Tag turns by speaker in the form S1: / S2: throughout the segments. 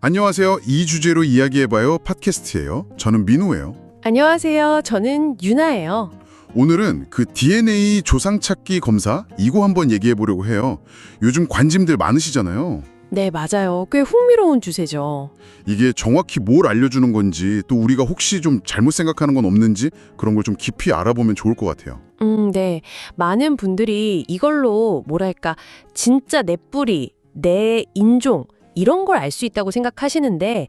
S1: 안녕하세요. 이 주제로 이야기해봐요 팟캐스트예요. 저는 민우예요.
S2: 안녕하세요. 저는 유나예요.
S1: 오늘은 그 DNA 조상찾기 검사 이거 한번 얘기해보려고 해요. 요즘 관심들 많으시잖아요.
S2: 네, 맞아요. 꽤 흥미로운 주제죠.
S1: 이게 정확히 뭘 알려주는 건지 또 우리가 혹시 좀 잘못 생각하는 건 없는지 그런 걸 좀 깊이 알아보면 좋을 것 같아요.
S2: 네. 많은 분들이 이걸로 뭐랄까 진짜 내 뿌리, 내 인종 이런 걸 알 수 있다고 생각하시는데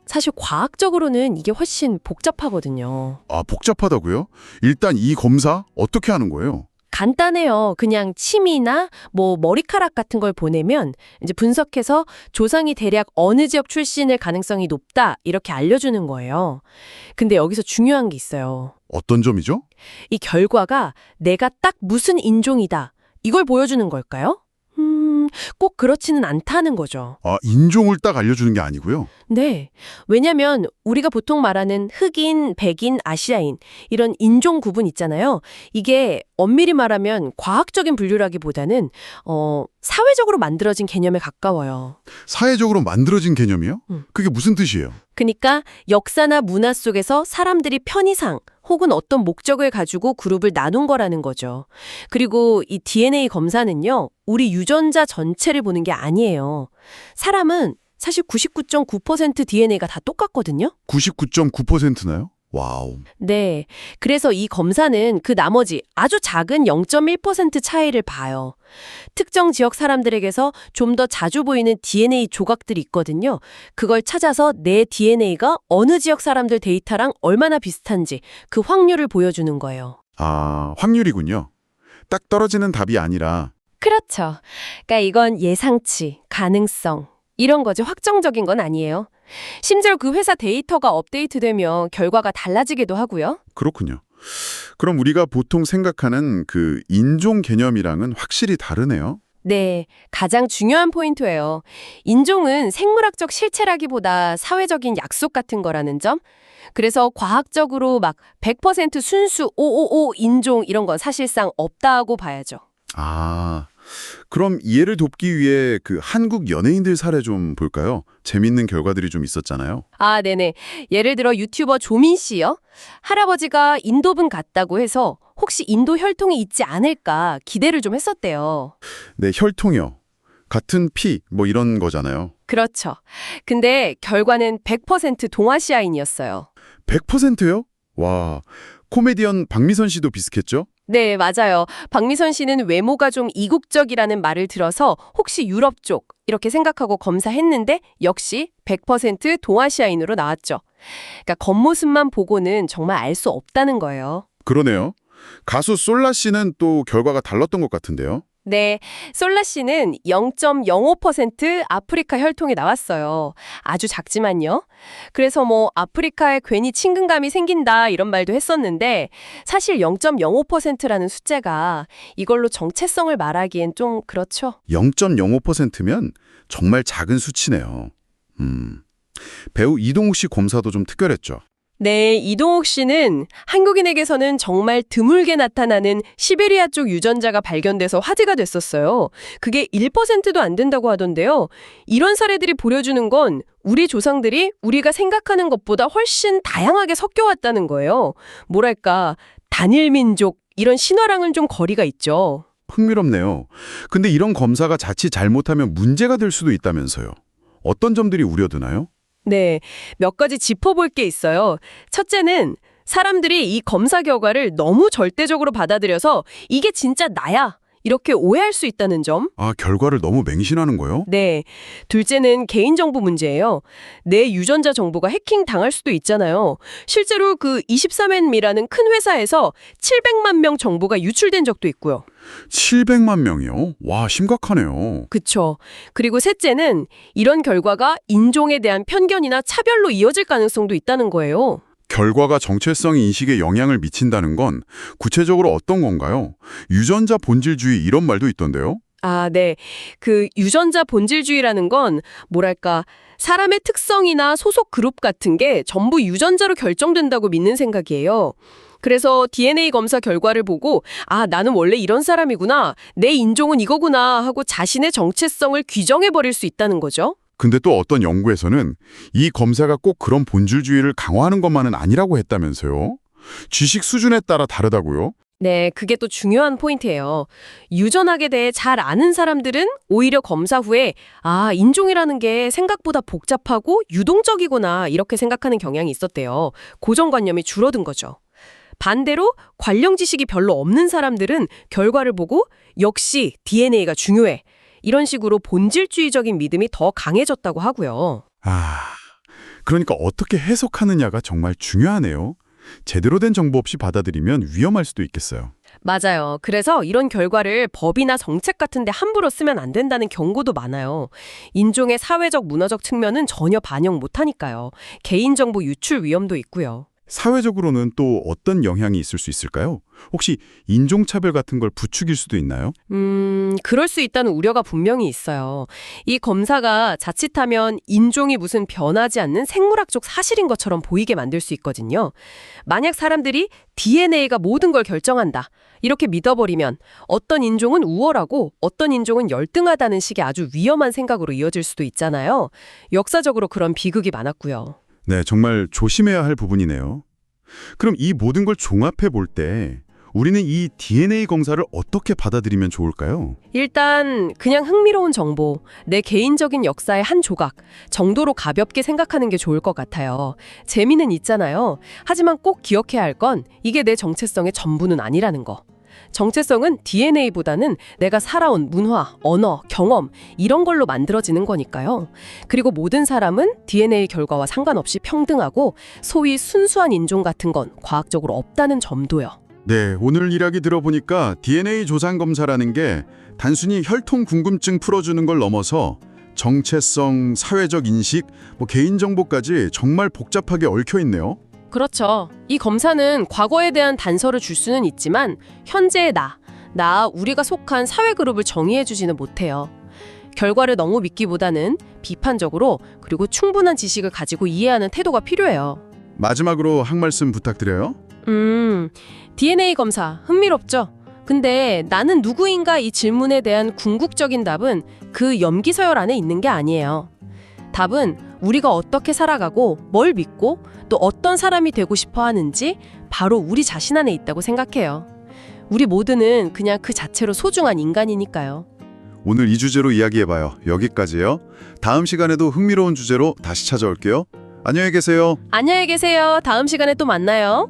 S2: 사실 과학적으로는 이게 훨씬 복잡하거든요.
S1: 아, 복잡하다고요? 일단 이 검사 어떻게 하는 거예요?
S2: 간단해요. 그냥 침이나 뭐 머리카락 같은 걸 보내면 이제 분석해서 조상이 대략 어느 지역 출신일 가능성이 높다 이렇게 알려주는 거예요. 근데 여기서 중요한 게 있어요.
S1: 어떤 점이죠?
S2: 이 결과가 내가 딱 무슨 인종이다 이걸 보여주는 걸까요? 꼭 그렇지는 않다는 거죠.
S1: 아, 인종을 딱 알려주는 게 아니고요.
S2: 네. 왜냐면 우리가 보통 말하는 흑인, 백인, 아시아인 이런 인종 구분 있잖아요. 이게 엄밀히 말하면 과학적인 분류라기보다는 사회적으로 만들어진 개념에 가까워요.
S1: 사회적으로 만들어진 개념이요? 그게 무슨 뜻이에요?
S2: 그러니까 역사나 문화 속에서 사람들이 편의상 혹은 어떤 목적을 가지고 그룹을 나눈 거라는 거죠. 그리고 이 DNA 검사는요, 우리 유전자 전체를 보는 게 아니에요. 사람은 사실 99.9% DNA가 다 똑같거든요.
S1: 99.9%나요? 와우.
S2: 네. 그래서 이 검사는 그 나머지 아주 작은 0.1% 차이를 봐요. 특정 지역 사람들에게서 좀 더 자주 보이는 DNA 조각들이 있거든요. 그걸 찾아서 내 DNA가 어느 지역 사람들 데이터랑 얼마나 비슷한지 그 확률을 보여주는 거예요.
S1: 아, 확률이군요. 딱 떨어지는 답이 아니라.
S2: 그렇죠. 그러니까 이건 예상치, 가능성 이런 거지 확정적인 건 아니에요. 심지어 그 회사 데이터가 업데이트되면 결과가 달라지기도 하고요.
S1: 그렇군요. 그럼 우리가 보통 생각하는 그 인종 개념이랑은 확실히 다르네요.
S2: 네, 가장 중요한 포인트예요. 인종은 생물학적 실체라기보다 사회적인 약속 같은 거라는 점. 그래서 과학적으로 막 100% 순수 555 인종 이런 건 사실상 없다고 봐야죠.
S1: 아, 그럼 이해를 돕기 위해 그 한국 연예인들 사례 좀 볼까요? 재밌는 결과들이 좀 있었잖아요.
S2: 아, 네네. 예를 들어 유튜버 조민 씨요. 할아버지가 인도분 같다고 해서 혹시 인도 혈통이 있지 않을까 기대를 좀 했었대요.
S1: 네, 혈통이요. 같은 피, 뭐 이런 거잖아요.
S2: 그렇죠. 근데 결과는 100% 동아시아인이었어요.
S1: 100%요? 와, 코미디언 박미선 씨도 비슷했죠?
S2: 네, 맞아요. 박미선 씨는 외모가 좀 이국적이라는 말을 들어서 혹시 유럽 쪽 이렇게 생각하고 검사했는데 역시 100% 동아시아인으로 나왔죠. 그러니까 겉모습만 보고는 정말 알 수 없다는 거예요.
S1: 그러네요. 가수 솔라 씨는 또 결과가 달랐던 것 같은데요.
S2: 네, 솔라 씨는 0.05% 아프리카 혈통이 나왔어요. 아주 작지만요. 그래서 뭐 아프리카에 괜히 친근감이 생긴다 이런 말도 했었는데 사실 0.05%라는 숫자가 이걸로 정체성을 말하기엔 좀 그렇죠.
S1: 0.05%면 정말 작은 수치네요. 배우 이동욱 씨 검사도 좀 특별했죠.
S2: 네, 이동욱 씨는 한국인에게서는 정말 드물게 나타나는 시베리아 쪽 유전자가 발견돼서 화제가 됐었어요. 그게 1%도 안 된다고 하던데요. 이런 사례들이 보여주는 건 우리 조상들이 우리가 생각하는 것보다 훨씬 다양하게 섞여왔다는 거예요. 뭐랄까, 단일 민족 이런 신화랑은 좀 거리가 있죠.
S1: 흥미롭네요. 근데 이런 검사가 자칫 잘못하면 문제가 될 수도 있다면서요. 어떤 점들이 우려되나요?
S2: 네, 몇 가지 짚어볼 게 있어요. 첫째는 사람들이 이 검사 결과를 너무 절대적으로 받아들여서 이게 진짜 나야 이렇게 오해할 수 있다는 점.
S1: 아, 결과를 너무 맹신하는 거요?
S2: 네, 둘째는 개인정보 문제예요. 내 유전자 정보가 해킹 당할 수도 있잖아요. 실제로 그 23andMe라는 큰 회사에서 700만 명 정보가 유출된 적도 있고요.
S1: 700만 명이요? 와, 심각하네요.
S2: 그쵸. 그리고 셋째는 이런 결과가 인종에 대한 편견이나 차별로 이어질 가능성도 있다는 거예요.
S1: 결과가 정체성 인식에 영향을 미친다는 건 구체적으로 어떤 건가요? 유전자 본질주의 이런 말도 있던데요?
S2: 아, 네. 그 유전자 본질주의라는 건 뭐랄까 사람의 특성이나 소속 그룹 같은 게 전부 유전자로 결정된다고 믿는 생각이에요. 그래서 DNA 검사 결과를 보고 아, 나는 원래 이런 사람이구나. 내 인종은 이거구나 하고 자신의 정체성을 규정해버릴 수 있다는 거죠.
S1: 근데 또 어떤 연구에서는 이 검사가 꼭 그런 본질주의를 강화하는 것만은 아니라고 했다면서요? 지식 수준에 따라 다르다고요?
S2: 네, 그게 또 중요한 포인트예요. 유전학에 대해 잘 아는 사람들은 오히려 검사 후에 인종이라는 게 생각보다 복잡하고 유동적이구나 이렇게 생각하는 경향이 있었대요. 고정관념이 줄어든 거죠. 반대로 관련 지식이 별로 없는 사람들은 결과를 보고 역시 DNA가 중요해. 이런 식으로 본질주의적인 믿음이 더 강해졌다고 하고요.
S1: 그러니까 어떻게 해석하느냐가 정말 중요하네요. 제대로 된 정보 없이 받아들이면 위험할 수도 있겠어요.
S2: 맞아요. 그래서 이런 결과를 법이나 정책 같은 데 함부로 쓰면 안 된다는 경고도 많아요. 인종의 사회적 문화적 측면은 전혀 반영 못하니까요. 개인정보 유출 위험도 있고요.
S1: 사회적으로는 또 어떤 영향이 있을 수 있을까요? 혹시 인종차별 같은 걸 부추길 수도 있나요?
S2: 그럴 수 있다는 우려가 분명히 있어요. 이 검사가 자칫하면 인종이 무슨 변하지 않는 생물학적 사실인 것처럼 보이게 만들 수 있거든요. 만약 사람들이 DNA가 모든 걸 결정한다. 이렇게 믿어버리면 어떤 인종은 우월하고 어떤 인종은 열등하다는 식의 아주 위험한 생각으로 이어질 수도 있잖아요. 역사적으로 그런 비극이 많았고요.
S1: 네, 정말 조심해야 할 부분이네요. 그럼 이 모든 걸 종합해 볼 때 우리는 이 DNA 검사를 어떻게 받아들이면 좋을까요?
S2: 일단 그냥 흥미로운 정보, 내 개인적인 역사의 한 조각 정도로 가볍게 생각하는 게 좋을 것 같아요. 재미는 있잖아요. 하지만 꼭 기억해야 할 건 이게 내 정체성의 전부는 아니라는 거. 정체성은 DNA보다는 내가 살아온 문화, 언어, 경험 이런 걸로 만들어지는 거니까요. 그리고 모든 사람은 DNA 결과와 상관없이 평등하고 소위 순수한 인종 같은 건 과학적으로 없다는 점도요.
S1: 네, 오늘 이야기 들어보니까 DNA 조상 검사라는 게 단순히 혈통 궁금증 풀어주는 걸 넘어서 정체성, 사회적 인식, 개인정보까지 정말 복잡하게 얽혀 있네요.
S2: 그렇죠. 이 검사는 과거에 대한 단서를 줄 수는 있지만 현재의 우리가 속한 사회 그룹을 정의해주지는 못해요. 결과를 너무 믿기보다는 비판적으로 그리고 충분한 지식을 가지고 이해하는 태도가 필요해요.
S1: 마지막으로 한 말씀 부탁드려요.
S2: DNA 검사 흥미롭죠? 근데 나는 누구인가 이 질문에 대한 궁극적인 답은 그 염기서열 안에 있는 게 아니에요. 답은 우리가 어떻게 살아가고 뭘 믿고 또 어떤 사람이 되고 싶어 하는지 바로 우리 자신 안에 있다고 생각해요. 우리 모두는 그냥 그 자체로 소중한 인간이니까요.
S1: 오늘 이 주제로 이야기해봐요. 여기까지요. 다음 시간에도 흥미로운 주제로 다시 찾아올게요. 안녕히 계세요.
S2: 안녕히 계세요. 다음 시간에 또 만나요.